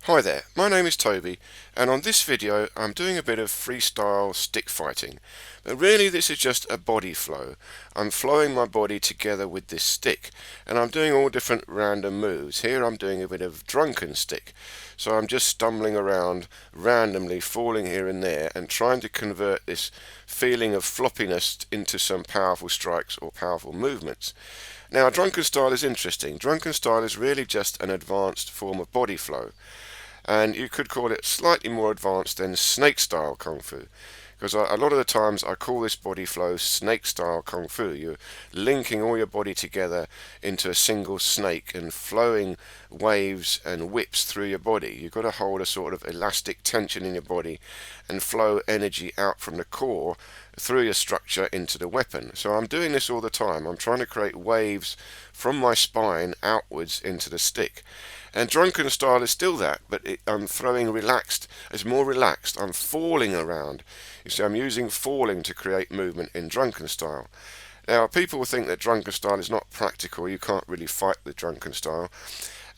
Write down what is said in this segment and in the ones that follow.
Hi there, my name is Toby, and on this video I'm doing a bit of freestyle stick fighting. But really this is just a body flow. I'm flowing my body together with this stick, and I'm doing all different random moves. Here I'm doing a bit of drunken stick. So I'm just stumbling around randomly, falling here and there, and trying to convert this feeling of floppiness into some powerful strikes or powerful movements. Now, drunken style is interesting. Drunken style is really just an advanced form of body flow, and you could call it slightly more advanced than snake style kung fu, because a lot of the times I call this body flow snake style kung fu. You're linking all your body together into a single snake and flowing waves and whips through your body. You've got to hold a sort of elastic tension in your body and flow energy out from the core through your structure into the weapon. So I'm doing this all the time. I'm trying to create waves from my spine outwards into the stick. And drunken style is still that, but I'm throwing relaxed. It's more relaxed. I'm falling around. You see, I'm using falling to create movement in drunken style. Now, people will think that drunken style is not practical. You can't really fight with drunken style.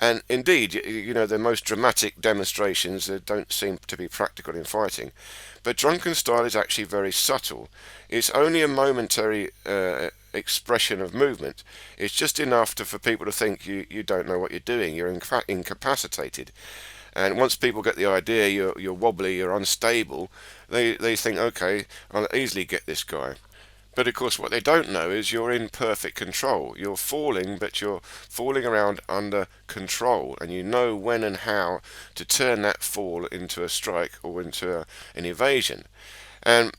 And indeed, you know, the most dramatic demonstrations don't seem to be practical in fighting. But drunken style is actually very subtle. It's only a momentary expression of movement. It's just enough for people to think you don't know what you're doing. You're incapacitated. And once people get the idea you're wobbly, you're unstable, they think, okay, I'll easily get this guy. But of course, what they don't know is you're in perfect control. You're falling, but you're falling around under control, and you know when and how to turn that fall into a strike or into an evasion. And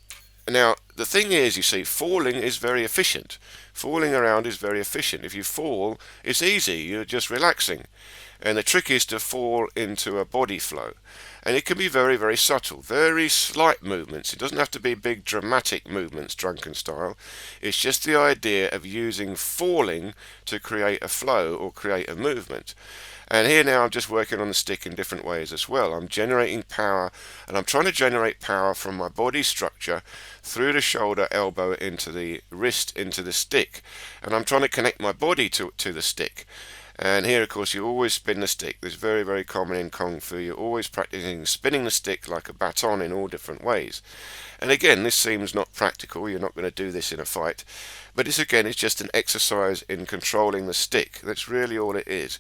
now, the thing is, you see, falling is very efficient. Falling around is very efficient. If you fall, it's easy. You're just relaxing. And the trick is to fall into a body flow. And it can be very, very subtle, very slight movements. It doesn't have to be big dramatic movements, drunken style. It's just the idea of using falling to create a flow or create a movement. And here now I'm just working on the stick in different ways as well. I'm generating power, and I'm trying to generate power from my body structure through the shoulder, elbow, into the wrist, into the stick. And I'm trying to connect my body to the stick. And here, of course, you always spin the stick. This is very, very common in Kung Fu. You're always practicing spinning the stick like a baton in all different ways. And again, this seems not practical. You're not going to do this in a fight. But it's just an exercise in controlling the stick. That's really all it is.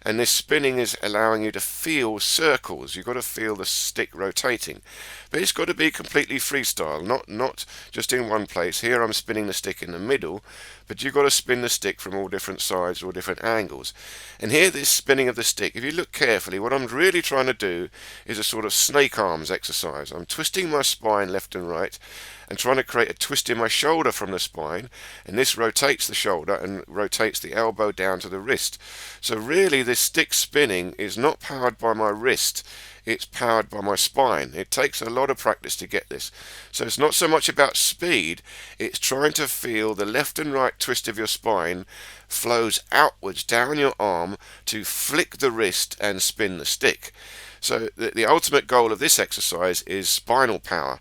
And this spinning is allowing you to feel circles. You've got to feel the stick rotating. But it's got to be completely freestyle, not just in one place. Here I'm spinning the stick in the middle, but you've got to spin the stick from all different sides or different angles. And here, this spinning of the stick, if you look carefully, what I'm really trying to do is a sort of snake arms exercise. I'm twisting my spine left and right, and trying to create a twist in my shoulder from the spine, and this rotates the shoulder and rotates the elbow down to the wrist. So really this stick spinning is not powered by my wrist, it's powered by my spine. It takes a lot of practice to get this. So it's not so much about speed, it's trying to feel the left and right twist of your spine flows outwards down your arm to flick the wrist and spin the stick. So the ultimate goal of this exercise is spinal power.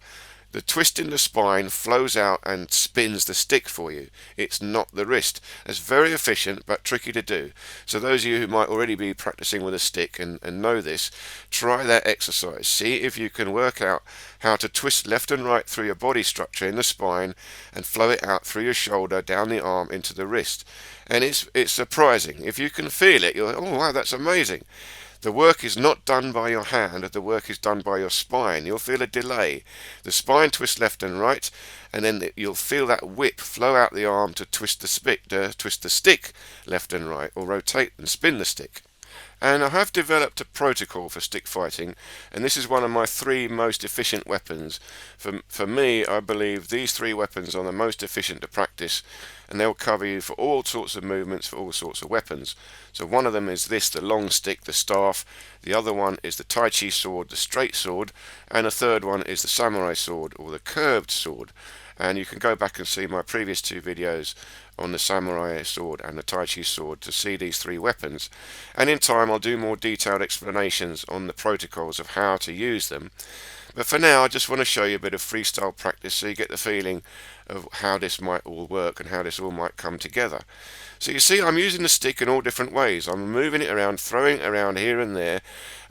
The twist in the spine flows out and spins the stick for you. It's not the wrist. It's very efficient but tricky to do. So those of you who might already be practicing with a stick and know this, try that exercise. See if you can work out how to twist left and right through your body structure in the spine and flow it out through your shoulder, down the arm, into the wrist. And it's surprising. If you can feel it, you're like, oh wow, that's amazing. The work is not done by your hand, the work is done by your spine. You'll feel a delay. The spine twists left and right, and then you'll feel that whip flow out the arm to twist the stick left and right, or rotate and spin the stick. And I have developed a protocol for stick fighting, and this is one of my 3 most efficient weapons. For me, I believe these 3 weapons are the most efficient to practice, and they'll cover you for all sorts of movements, for all sorts of weapons. So one of them is this, the long stick, the staff. The other one is the Tai Chi Sword, the straight sword. And the third one is the samurai sword, or the curved sword. And you can go back and see my previous 2 videos on the samurai sword and the Tai Chi sword to see these 3 weapons. And in time I'll do more detailed explanations on the protocols of how to use them. But for now, I just want to show you a bit of freestyle practice so you get the feeling of how this might all work and how this all might come together. So you see, I'm using the stick in all different ways. I'm moving it around, throwing it around here and there,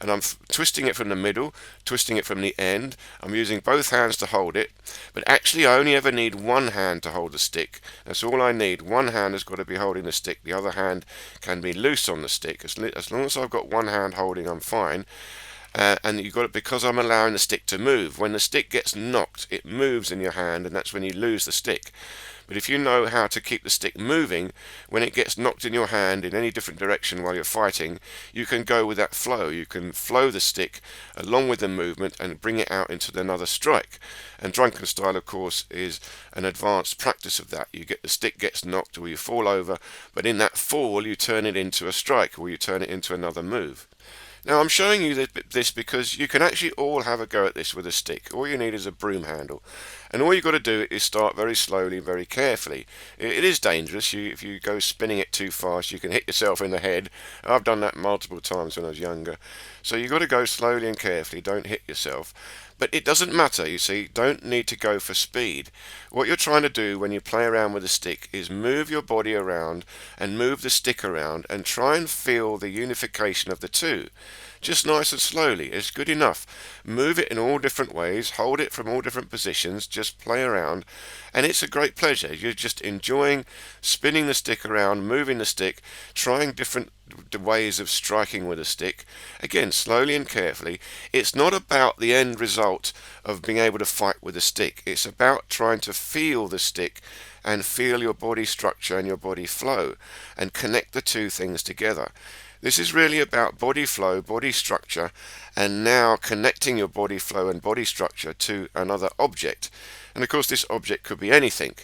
and I'm twisting it from the middle, twisting it from the end. I'm using both hands to hold it, but actually I only ever need one hand to hold the stick. That's all I need. One hand has got to be holding the stick. The other hand can be loose on the stick. As long as I've got one hand holding, I'm fine. And you've got it because I'm allowing the stick to move. When the stick gets knocked, it moves in your hand, and that's when you lose the stick. But if you know how to keep the stick moving, when it gets knocked in your hand in any different direction while you're fighting, you can go with that flow. You can flow the stick along with the movement and bring it out into another strike. And Drunken Style, of course, is an advanced practice of that. The stick gets knocked or you fall over, but in that fall you turn it into a strike or you turn it into another move. Now I'm showing you this because you can actually all have a go at this with a stick. All you need is a broom handle. And all you've got to do is start very slowly, very carefully. It is dangerous. If you go spinning it too fast, you can hit yourself in the head. I've done that multiple times when I was younger. So you've got to go slowly and carefully. Don't hit yourself. But it doesn't matter, you see, don't need to go for speed. What you're trying to do when you play around with a stick is move your body around and move the stick around and try and feel the unification of the two. Just nice and slowly, it's good enough. Move it in all different ways, hold it from all different positions, just play around, and it's a great pleasure. You're just enjoying spinning the stick around, moving the stick, trying different ways of striking with a stick. Again, slowly and carefully. It's not about the end result of being able to fight with a stick. It's about trying to feel the stick and feel your body structure and your body flow and connect the two things together. This is really about body flow, body structure, and now connecting your body flow and body structure to another object. And of course this object could be anything.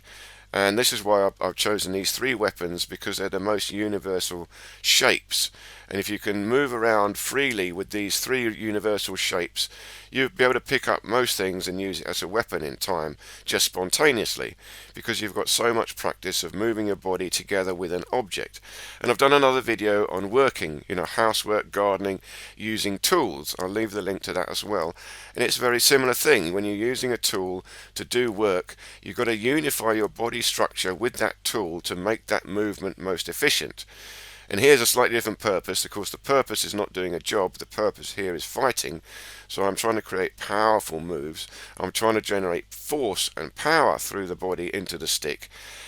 And this is why I've chosen these three weapons, because they're the most universal shapes. And if you can move around freely with these three universal shapes, you'll be able to pick up most things and use it as a weapon in time, just spontaneously, because you've got so much practice of moving your body together with an object. And I've done another video on working, housework, gardening, using tools. I'll leave the link to that as well. And it's a very similar thing. When you're using a tool to do work, you've got to unify your body structure with that tool to make that movement most efficient. And here's a slightly different purpose. Of course, the purpose is not doing a job. The purpose here is fighting. So I'm trying to create powerful moves. I'm trying to generate force and power through the body into the stick.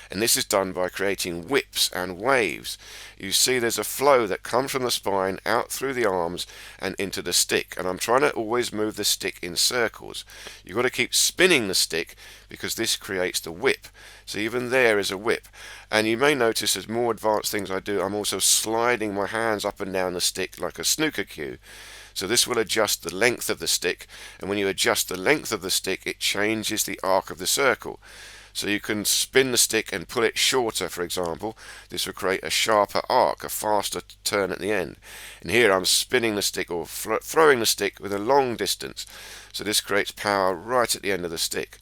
And this is done by creating whips and waves. You see there's a flow that comes from the spine out through the arms and into the stick. And I'm trying to always move the stick in circles. You've got to keep spinning the stick because this creates the whip. So even there is a whip. And you may notice as more advanced things I do, I'm also sliding my hands up and down the stick like a snooker cue. So this will adjust the length of the stick, and when you adjust the length of the stick, it changes the arc of the circle. So you can spin the stick and pull it shorter, for example. This will create a sharper arc, a faster turn at the end. And here I'm spinning the stick or throwing the stick with a long distance. So this creates power right at the end of the stick.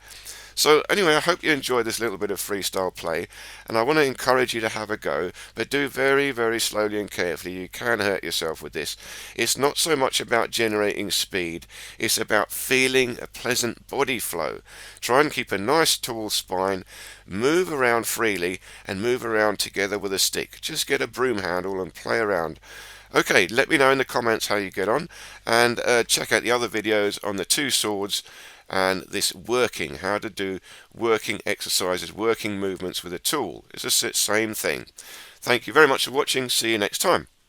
So anyway, I hope you enjoyed this little bit of freestyle play, and I want to encourage you to have a go, but do very, very slowly and carefully. You can hurt yourself with this. It's not so much about generating speed, it's about feeling a pleasant body flow. Try and keep a nice tall spine, move around freely, and move around together with a stick. Just get a broom handle and play around. Okay, let me know in the comments how you get on, and check out the other videos on the two swords and this working, how to do working exercises, working movements with a tool. It's the same thing. Thank you very much for watching. See you next time.